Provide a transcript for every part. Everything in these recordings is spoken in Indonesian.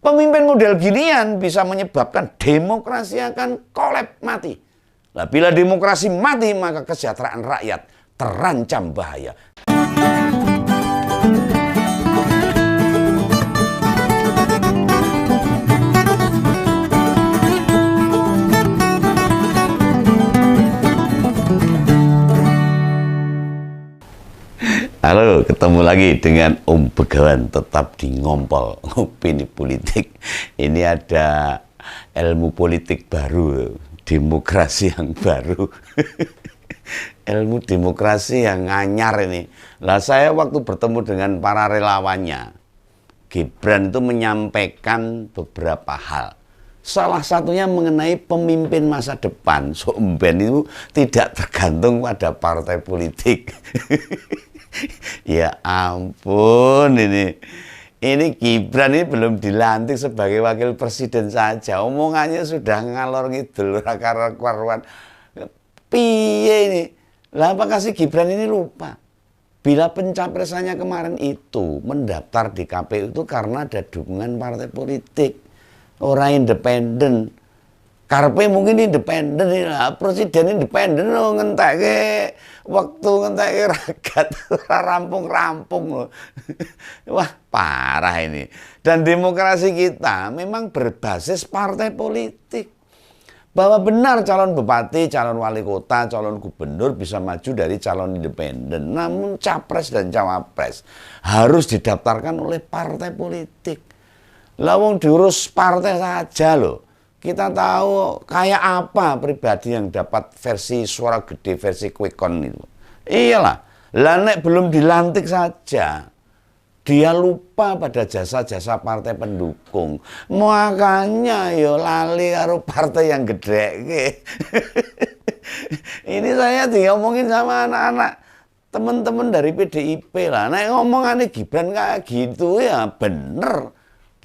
Pemimpin model ginian bisa menyebabkan demokrasi akan kolap mati. Nah, bila demokrasi mati, maka kesejahteraan rakyat terancam bahaya. Halo, ketemu lagi dengan Om Begawan, tetap di Ngompol Opini Politik. Ini ada ilmu politik baru, demokrasi yang baru. Ilmu demokrasi yang anyar ini. Lah saya waktu bertemu dengan para relawannya, Gibran itu menyampaikan beberapa hal. Salah satunya mengenai pemimpin masa depan. Somben itu tidak tergantung pada partai politik. Ya ampun, ini Gibran ini belum dilantik sebagai wakil presiden saja, omongannya sudah ngalor ngidul karuan. Piye ini? Lah apakah si Gibran ini lupa bila pencapresannya kemarin itu mendaftar di KPU itu karena ada dukungan partai politik, orang independen. Karpe mungkin independen, presiden independen loh, ngenteke waktu, ngenteke ragat, rampung-rampung. Wah, parah ini. Dan demokrasi kita memang berbasis partai politik. Bahwa benar calon bupati, calon wali kota, calon gubernur bisa maju dari calon independen. Namun capres dan cawapres harus didaftarkan oleh partai politik. Lawang diurus partai saja loh. Kita tahu kayak apa pribadi yang dapat versi suara gede, versi quick count itu. Iyalah, lah nek belum dilantik saja, dia lupa pada jasa-jasa partai pendukung. Makanya yo lali karo partai yang gede. Ini saya diomongin sama anak-anak teman-teman dari PDIP lah. Nek ngomongannya Gibran kayak gitu ya bener.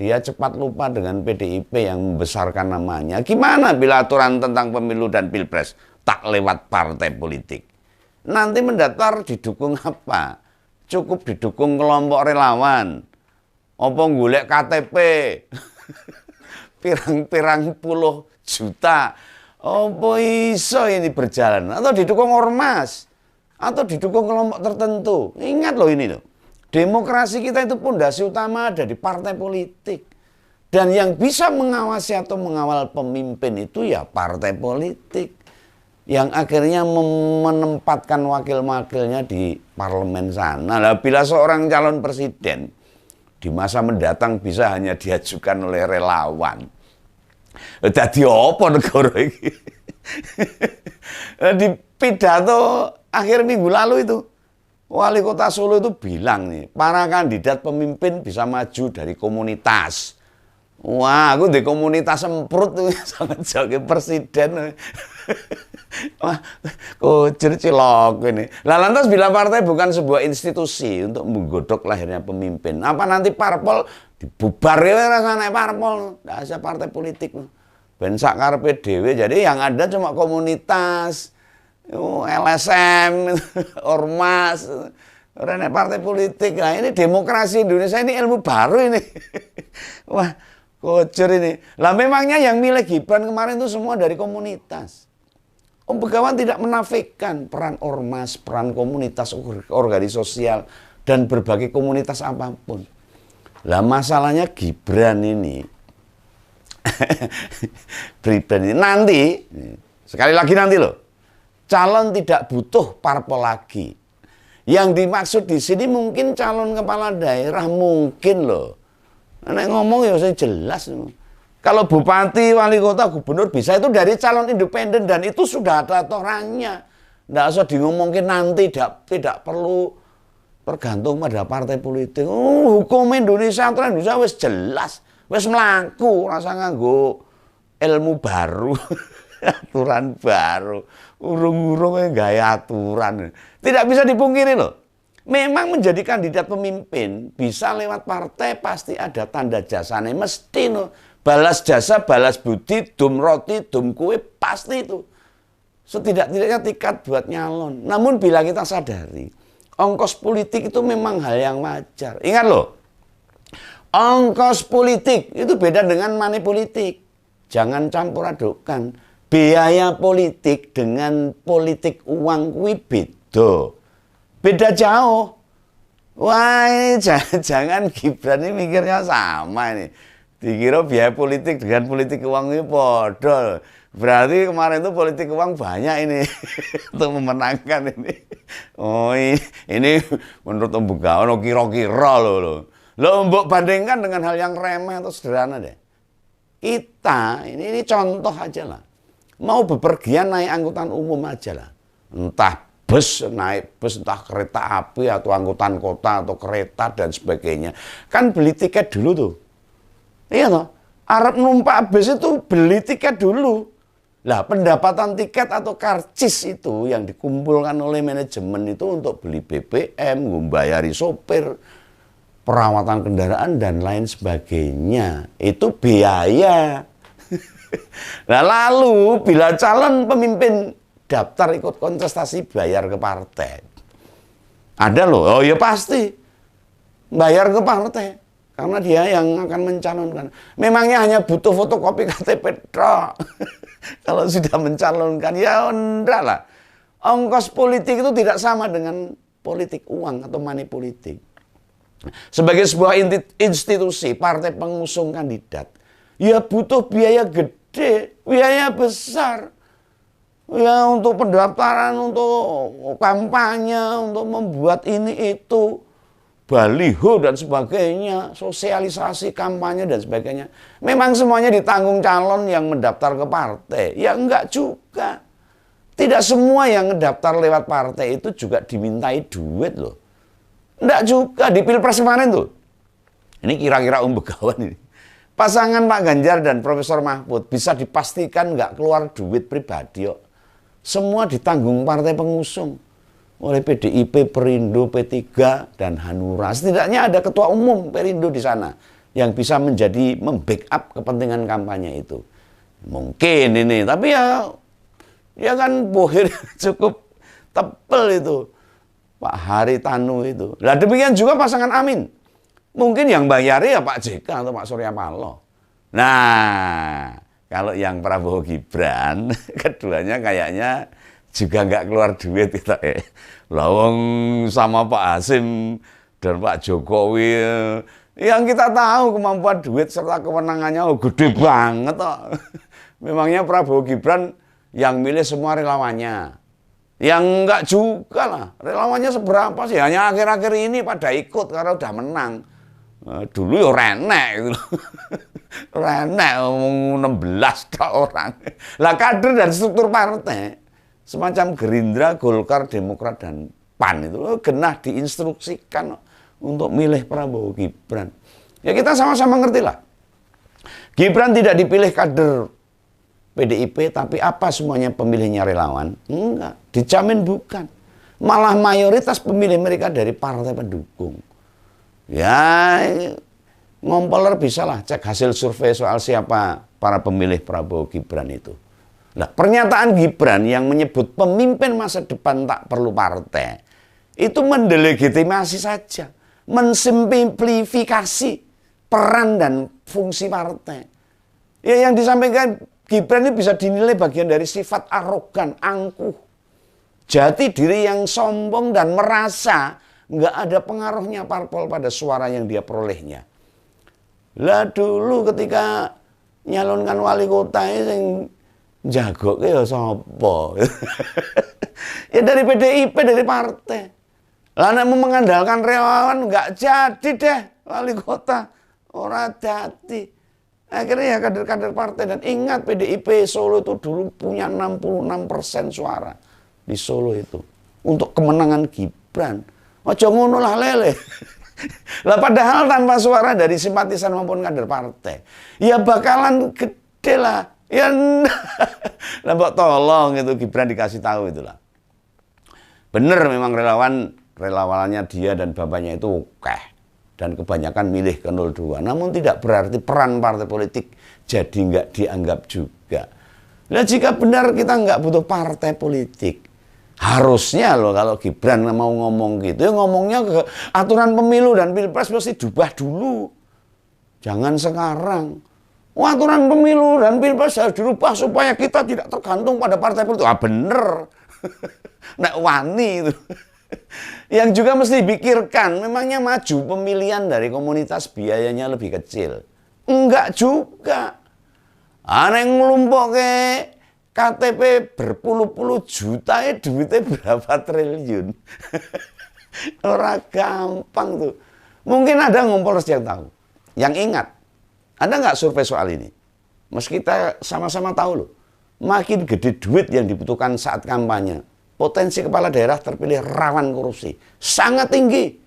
Dia cepat lupa dengan PDIP yang membesarkan namanya. Gimana bila aturan tentang pemilu dan pilpres tak lewat partai politik? Nanti mendaftar didukung apa? Cukup didukung kelompok relawan. Apa golek KTP? Pirang-pirang puluh juta. Apa iso ini berjalan? Atau didukung ormas? Atau didukung kelompok tertentu? Ingat loh ini loh. Demokrasi kita itu pondasi utama ada di partai politik. Dan yang bisa mengawasi atau mengawal pemimpin itu ya partai politik. Yang akhirnya menempatkan wakil-wakilnya di parlemen sana. Nah, bila seorang calon presiden di masa mendatang bisa hanya diajukan oleh relawan. Dadi apa negara iki? Di pidato akhir minggu lalu itu, Wali Kota Solo itu bilang nih, para kandidat pemimpin bisa maju dari komunitas. Wah, aku di komunitas semprot tuh sangat sebagai presiden. Wah, kucir cilok ini. Lah lantas bila partai bukan sebuah institusi untuk menggodok lahirnya pemimpin, apa nanti parpol dibubar ya rasanya parpol? Nggak ada partai politik. Ben sak karepe dhewe. Jadi yang ada cuma komunitas. LSM, ormas, orang partai politik. Nah ini demokrasi Indonesia ini ilmu baru ini. Wah, kocor ini. Lah memangnya yang milih Gibran kemarin itu semua dari komunitas. Om Begawan tidak menafikan peran ormas, peran komunitas, organisasi sosial, dan berbagai komunitas apapun. Lah masalahnya Gibran ini, pribadi nanti, sekali lagi nanti loh. Calon tidak butuh parpol lagi. Yang dimaksud di sini mungkin calon kepala daerah mungkin loh. Nek ngomong ya saya jelas. Kalau bupati, wali kota, gubernur bisa itu dari calon independen dan itu sudah ada aturannya. Tidak usah diomongin nanti, tidak perlu tergantung pada partai politik. Hukum Indonesia, aturan Indonesia wis jelas, wis mlaku, rasa nganggo ilmu baru. Aturan baru, urung-urung gaya aturan. Tidak bisa dipungkiri loh. Memang menjadi kandidat pemimpin bisa lewat partai pasti ada tanda jasanya. Mesti loh. Balas jasa, balas budi, dum roti, dum kue pasti itu. Setidak-tidaknya tiket buat nyalon. Namun bila kita sadari, ongkos politik itu memang hal yang wajar. Ingat loh, Ongkos politik itu beda dengan money politik. Jangan campur adukkan. Biaya politik dengan politik uang kuwi beda. Beda jauh. Wah, ini jangan Gibran ini mikirnya sama ini. Dikira biaya politik dengan politik uang ini podo. Berarti kemarin itu politik uang banyak ini untuk memenangkan ini. Oh, ini menurut Om Begawan kira-kira loh. Lo mbok bandingkan dengan hal yang remeh atau sederhana deh. Kita ini contoh aja lah. Mau bepergian naik angkutan umum aja lah. Entah bus, naik bus, entah kereta api atau angkutan kota atau kereta dan sebagainya. Kan beli tiket dulu tuh. Iya toh? Arab numpak bus itu beli tiket dulu. Lah pendapatan tiket atau karcis itu yang dikumpulkan oleh manajemen itu untuk beli BBM, membayari sopir, perawatan kendaraan dan lain sebagainya. Itu biaya. Nah lalu bila calon pemimpin daftar ikut kontestasi bayar ke partai. Ada loh, oh ya pasti bayar ke partai. Karena dia yang akan mencalonkan. Memangnya hanya butuh fotokopi KTP tok. Kalau sudah mencalonkan, ya enggak lah. Ongkos politik itu tidak sama dengan politik uang atau money politik. Sebagai sebuah institusi, partai pengusung kandidat, ya butuh biaya gede, biaya besar. Ya untuk pendaftaran, untuk kampanye, untuk membuat ini itu, baliho dan sebagainya, sosialisasi kampanye dan sebagainya. Memang semuanya ditanggung calon yang mendaftar ke partai. Ya enggak juga. Tidak semua yang mendaftar lewat partai itu juga dimintai duit loh. Enggak juga, di Pilpres kemarin tuh. Ini kira-kira Om Begawan ini. Pasangan Pak Ganjar dan Profesor Mahfud bisa dipastikan enggak keluar duit pribadi kok. Semua ditanggung partai pengusung. Oleh PDIP, Perindo, P3, dan Hanura. Setidaknya ada ketua umum Perindo di sana yang bisa menjadi membackup kepentingan kampanye itu. Mungkin ini, tapi ya kan bohir cukup tebel itu. Pak Haritanu itu. Lah demikian juga pasangan Amin. Mungkin yang bayari ya Pak JK atau Pak Surya Paloh. Nah, kalau yang Prabowo Gibran, keduanya kayaknya juga nggak keluar duit kita lawang sama Pak Hasim dan Pak Jokowi yang kita tahu kemampuan duit serta kewenangannya gede banget toh. Memangnya Prabowo Gibran yang milih semua relawannya, yang enggak juga lah, relawannya seberapa sih, hanya akhir-akhir ini pada ikut karena udah menang. Dulu ya renek gitu. Renek 16 tak orang. Lah kader dan struktur partai semacam Gerindra, Golkar, Demokrat, dan PAN itu genah diinstruksikan untuk milih Prabowo Gibran. Ya kita sama-sama ngerti lah. Gibran tidak dipilih kader PDIP, tapi apa semuanya pemilihnya relawan? Enggak, dijamin bukan. Malah mayoritas pemilih mereka dari partai pendukung. Ya, ngompoler bisa lah cek hasil survei soal siapa para pemilih Prabowo Gibran itu. Nah, pernyataan Gibran yang menyebut pemimpin masa depan tak perlu partai, itu mendelegitimasi saja, mensimplifikasi peran dan fungsi partai. Ya, yang disampaikan Gibran ini bisa dinilai bagian dari sifat arogan, angkuh, jati diri yang sombong dan merasa nggak ada pengaruhnya parpol pada suara yang dia perolehnya. Lah dulu ketika nyalonkan wali kota ini jago ya sapa? Ya dari PDIP, dari partai. Lah nek mengandalkan relawan nggak jadi deh wali kota. Ora dadi. Akhirnya ya kader-kader partai, dan ingat PDIP Solo itu dulu punya 66% suara di Solo itu untuk kemenangan Gibran. Ojo ngono lah lele. Lah padahal tanpa suara dari simpatisan maupun kader partai, ya bakalan gede lah. Ya lah mbok tolong itu Gibran dikasih tahu itulah. Bener memang relawannya dia dan bapaknya itu oke. Dan kebanyakan milih ke 02. Namun tidak berarti peran partai politik jadi nggak dianggap juga. Nah jika benar kita nggak butuh partai politik, harusnya loh kalau Gibran mau ngomong gitu, ya ngomongnya ke aturan pemilu dan pilpres mesti diubah dulu. Jangan sekarang. Aturan pemilu dan pilpres harus dirubah supaya kita tidak tergantung pada partai politik. Ah bener. Nek wani itu. Yang juga mesti dipikirkan, memangnya maju pemilihan dari komunitas biayanya lebih kecil? Enggak juga. Aneh ngelumpuk ke KTP berpuluh-puluh juta, duitnya berapa triliun. Orang gampang tuh. Mungkin ada ngumpulers yang tahu. Yang ingat, ada nggak survei soal ini? Meski kita sama-sama tahu loh, makin gede duit yang dibutuhkan saat kampanye, potensi kepala daerah terpilih rawan korupsi. Sangat tinggi.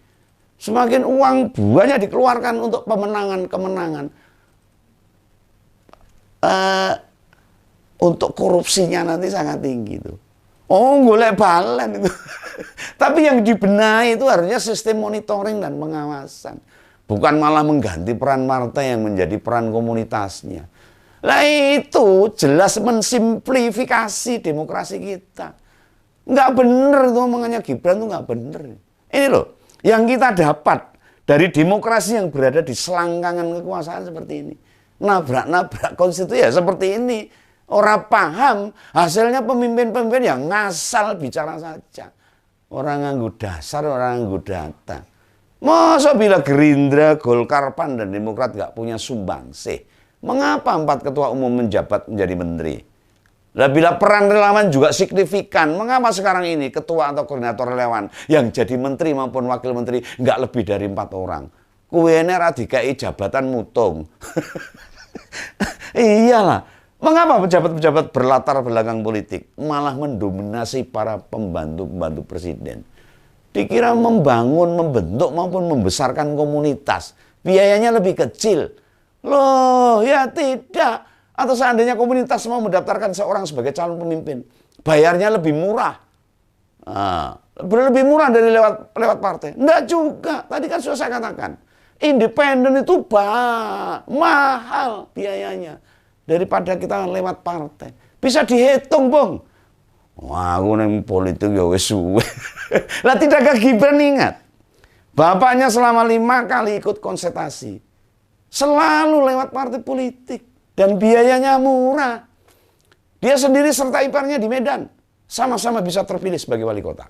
Semakin uang banyak dikeluarkan untuk kemenangan. Untuk korupsinya nanti sangat tinggi tuh. Oh, golek balen itu. Tapi yang dibenahi itu harusnya sistem monitoring dan pengawasan. Bukan malah mengganti peran partai yang menjadi peran komunitasnya. Nah itu jelas mensimplifikasi demokrasi kita. Nggak bener itu omongannya Gibran tuh nggak bener. Ini loh, yang kita dapat dari demokrasi yang berada di selangkangan kekuasaan seperti ini. Nabrak-nabrak konstitusi ya seperti ini. Orang paham, hasilnya pemimpin-pemimpin yang ngasal bicara saja. Orang nganggo dasar, orang nganggo data. Masa bila Gerindra, Golkar, PAN, dan Demokrat nggak punya sumbangsih? Mengapa 4 ketua umum menjabat menjadi menteri? Nah, bila peran relawan juga signifikan, mengapa sekarang ini ketua atau koordinator relawan yang jadi menteri maupun wakil menteri nggak lebih dari 4 orang? Kuwener dikai jabatan mutung. Iyalah. Mengapa pejabat-pejabat berlatar belakang politik malah mendominasi para pembantu-pembantu presiden? Dikira membangun, membentuk maupun membesarkan komunitas. Biayanya lebih kecil. Loh, ya tidak. Atau seandainya komunitas mau mendaftarkan seorang sebagai calon pemimpin, bayarnya lebih murah. Nah, lebih murah dari lewat partai. Enggak juga. Tadi kan sudah saya katakan. Independen itu mahal biayanya daripada kita lewat partai. Bisa dihitung, Bang. Wah, aku neng politik ya wis suwe. Lah tidakkah Gibran ingat? Bapaknya selama 5 kali ikut konsultasi. Selalu lewat partai politik. Dan biayanya murah. Dia sendiri serta iparnya di Medan. Sama-sama bisa terpilih sebagai wali kota.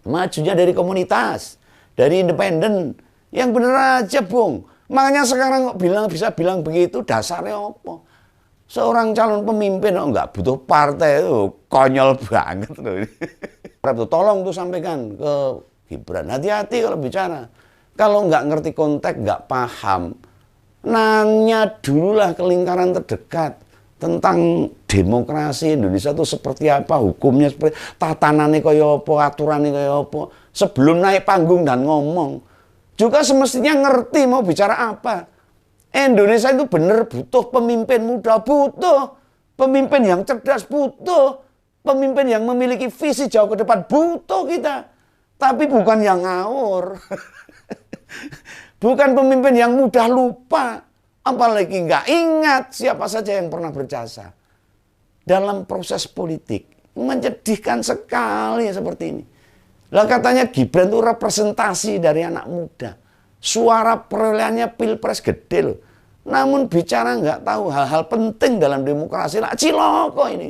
Majunya dari komunitas. Dari independen. Yang bener aja, Bung. Makanya sekarang kok bisa bilang begitu, dasarnya apa? Seorang calon pemimpin nggak butuh partai itu konyol banget loh. Tolong tuh sampaikan ke Gibran, hati-hati kalau bicara. Kalau nggak ngerti konteks, nggak paham, nanya dululah ke lingkaran terdekat tentang demokrasi Indonesia itu seperti apa, hukumnya seperti tatanannya kaya apa, aturannya kaya apa, sebelum naik panggung dan ngomong. Juga semestinya ngerti mau bicara apa. Indonesia itu benar butuh pemimpin muda, butuh pemimpin yang cerdas, butuh pemimpin yang memiliki visi jauh ke depan, butuh kita. Tapi bukan yang ngawur. Bukan pemimpin yang mudah lupa, apalagi nggak ingat siapa saja yang pernah berjasa dalam proses politik. Menyedihkan sekali seperti ini. Lah katanya Gibran itu representasi dari anak muda. Suara perolehannya pilpres gede loh. Namun bicara nggak tahu hal-hal penting dalam demokrasi. Lah ciloko ini.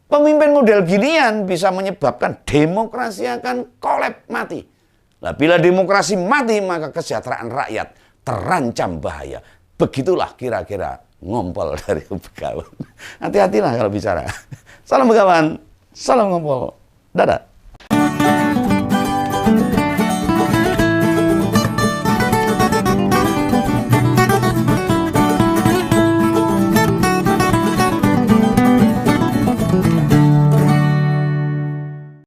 Pemimpin model ginian bisa menyebabkan demokrasi akan kolap mati. Lah bila demokrasi mati maka kesejahteraan rakyat terancam bahaya. Begitulah kira-kira ngompol dari Begawan. Hati-hatilah kalau bicara. Salam Begawan, salam ngompol. Dadah.